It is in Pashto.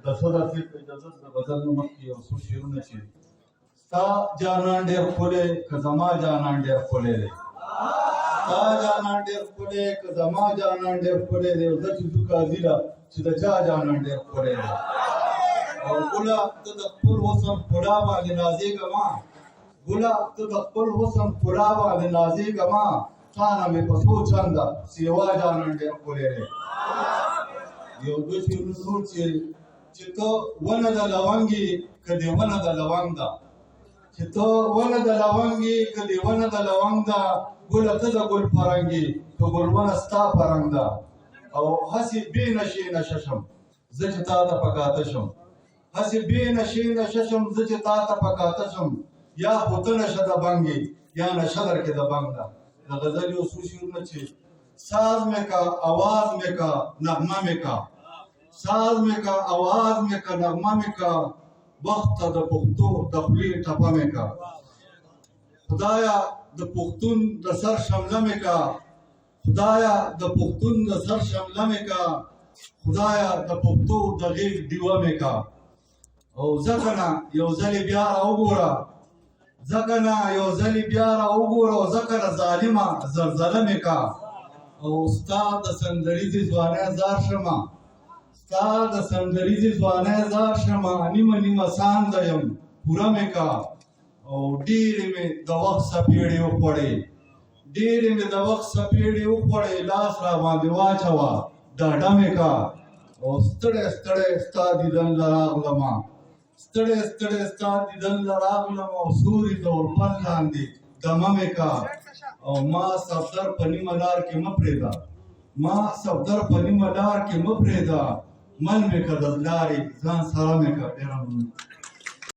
د صدر صاحب په اجازه د غزل نه مخکې یو څو شعرونه چې ستا جانان ډېر ښکلی که زما جانان ډېر ښکلی دی ستا جانان ډېر ښکلی که زما جانان ډېر ښکلی دی زه چې ځو قاضي له چې د چا جانان ډېر ښکلی دی او ګله ته د خپل حسن ښکلا باندې نازېږمه ګله ته د خپل حسن ښکلا باندې نازېږمه تا نه مې په څو چنده سیوا جانان ډېر ښکلی دی یو دوه شعرونه نور چې ته ونه د لونګ یې که دې ونه د لونګ ده چې ته ونه د لونګ یې که دې ونه د لونګ ده ګله ته د ګل فرنګ یې که ګلونه ستا فرنګ ده او هسې بې نشې نشه شم زه چې تا ته په کاته شم هسې بې نشې نشه شم زه چې تا ته په کاته شم یا خو ته نشه د بنګ یې یا نشه درکې د بنګ ده د غزل یو څو شعرونه چې ساز میں کا آواز میں کا نغمہ میں کا ساز میں کا آواز میں کا نغمہ میں کا وخت د پښتو د خولې ټپه مې کا خدایا د پښتون د سر شمله مې کا خدایا د پښتون د سر شمله مې کا خدایا د پښتو د غیږ ډیوه مې کا او ځکه نه یو ځلې بیا راوګوره ځکه نه یو ځلې بیا راوګوره او ځکه نه ظالمه زلزله مې کا او ستا د سندریزې ځوانۍ زار شمه ستا د سندریزې ځوانۍ زار شمه نیمه نیمه سانده یم پوره مې کا او ډېرې مې د وخت څپېړې وخوړې ډېرې مې د وخت څپېړې وخوړې لاس را باندې واچوه ډاډه مې کا او ستړی ستړی ستا دیدن له راغلمه ستړی ستړی ستا دیدن له راغلم او سوري د اوربل لاندې دمه مې کا او ما صفدر په نیمه لار کې مه پرېږده ما صفدر په نیمه لار کې مه پرېږده مل مې که د لارې ځان سره مې که ډېره